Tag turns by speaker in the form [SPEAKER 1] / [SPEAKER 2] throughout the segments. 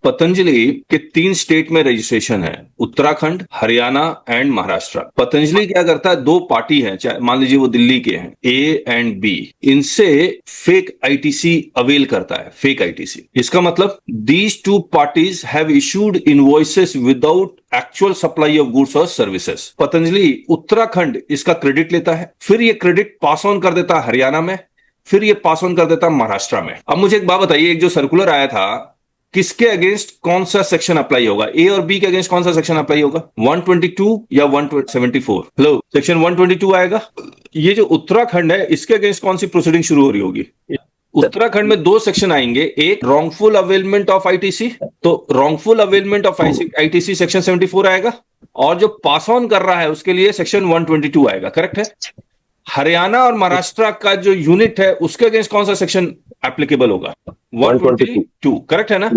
[SPEAKER 1] पतंजलि के 3 स्टेट में रजिस्ट्रेशन है, उत्तराखंड, हरियाणा एंड महाराष्ट्र। पतंजलि क्या करता है, 2 पार्टी है, चाहे मान लीजिए वो दिल्ली के हैं, ए एंड बी, इनसे फेक आईटीसी अवेल करता है, फेक आईटीसी। इसका मतलब these 2 parties have issued invoices without actual supply of goods और सर्विसेज। पतंजलि उत्तराखंड इसका क्रेडिट लेता है, फिर ये क्रेडिट पास ऑन कर देता है हरियाणा में, फिर ये पास ऑन कर देता है महाराष्ट्र में। अब मुझे एक बात बताइए, एक जो सर्कुलर आया था, किसके अगेंस्ट कौन सा सेक्शन अप्लाई होगा? ए और बी के अगेंस्ट कौन सा सेक्शन अप्लाई होगा? 122 या 174? हेलो, सेक्शन 122 आएगा। ये जो उत्तराखंड है, इसके अगेंस्ट कौन सी प्रोसीडिंग शुरू हो रही होगी? उत्तराखंड में 2 सेक्शन आएंगे, एक रॉन्गफुल अवेलमेंट ऑफ आईटीसी, तो wrongful availment of ITC section 74 आएगा, और जो पास ऑन कर रहा है उसके लिए सेक्शन 122 आएगा। करेक्ट है? हरियाणा और महाराष्ट्र का जो यूनिट है उसके अगेंस्ट कौन सा सेक्शन एप्लीकेबल होगा? 122। करेक्ट है ना?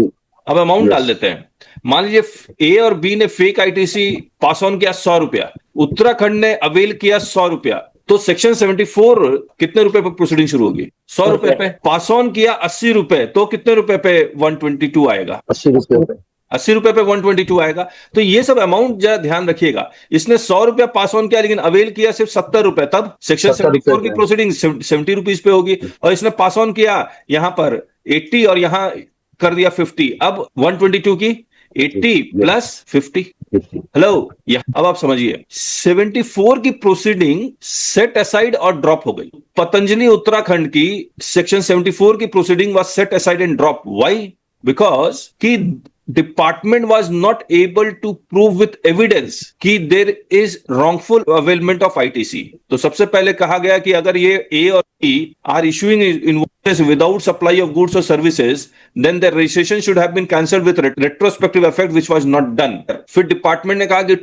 [SPEAKER 1] अब अमाउंट डाल देते हैं। मान लीजिए ए और बी ने फेक आईटीसी पास ऑन किया 100 रुपया, उत्तराखंड ने अवेल किया 100 रुपया, तो सेक्शन 74 कितने रुपए पर प्रोसीडिंग शुरू होगी? 100 रुपए पे। पास ऑन किया 80 रुपए, तो कितने रुपए पे 122 आएगा? 80 रुपए पे 122 आएगा। तो ये सब अमाउंट जरा ध्यान रखिएगा। इसने 100 रुपया पास ऑन किया लेकिन अवेल किया सिर्फ 70 रुपए, तब सेक्शन 74 की प्रोसीडिंग 70 रुपीज पे होगी। और इसने पास ऑन किया यहां पर 80 और यहां कर दिया 50, अब 122 की 80 प्लस 50। हेलो, अब आप समझिए, 74 की प्रोसीडिंग सेट असाइड और ड्रॉप हो गई। पतंजलि उत्तराखंड की सेक्शन 74 की proceeding was set aside and drop. Why? Because कि department was not able to prove with evidence कि there is wrongful availment of ITC. तो सबसे पहले कहा गया कि अगर ये ए और B are issuing invoices without supply of goods और services, then the registration should have been cancelled with retrospective effect which was not done. फिर डिपार्टमेंट ने कहा कि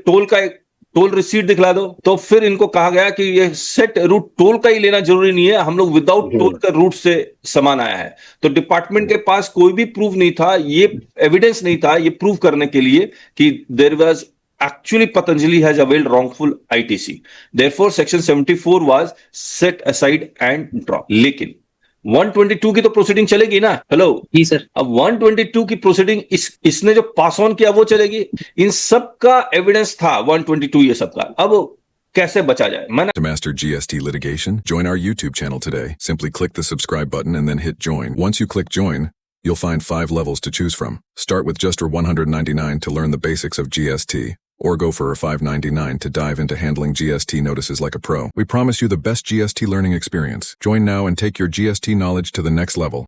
[SPEAKER 1] टोल रिसीट दिखला दो, तो फिर इनको कहा गया कि ये सेट रूट टोल का ही लेना जरूरी नहीं है, हम लोग विदाउट टोल का रूट से सामान आया है। तो डिपार्टमेंट के पास कोई भी प्रूफ नहीं था, ये एविडेंस नहीं था ये प्रूव करने के लिए कि there was actually Patanjali has availed wrongful ITC. Therefore, section 74 was set aside and dropped. लेकिन 122 की तो प्रोसीडिंग चलेगी ना? हेलो
[SPEAKER 2] जी सर।
[SPEAKER 1] अब 122 की प्रोसीडिंग इसने जो पास ऑन किया वो चलेगी। इन सब का एविडेंस था 122 ये सब का। अब कैसे बचा जाए?
[SPEAKER 3] To master GST litigation, join our YouTube channel today. Simply click the subscribe button and then hit join. Once you click join, you'll find 5 levels to choose from. Start with just $199 to learn the basics of GST. Or go for $599 to dive into handling GST notices like a pro. We promise you the best GST learning experience. Join now and take your GST knowledge to the next level.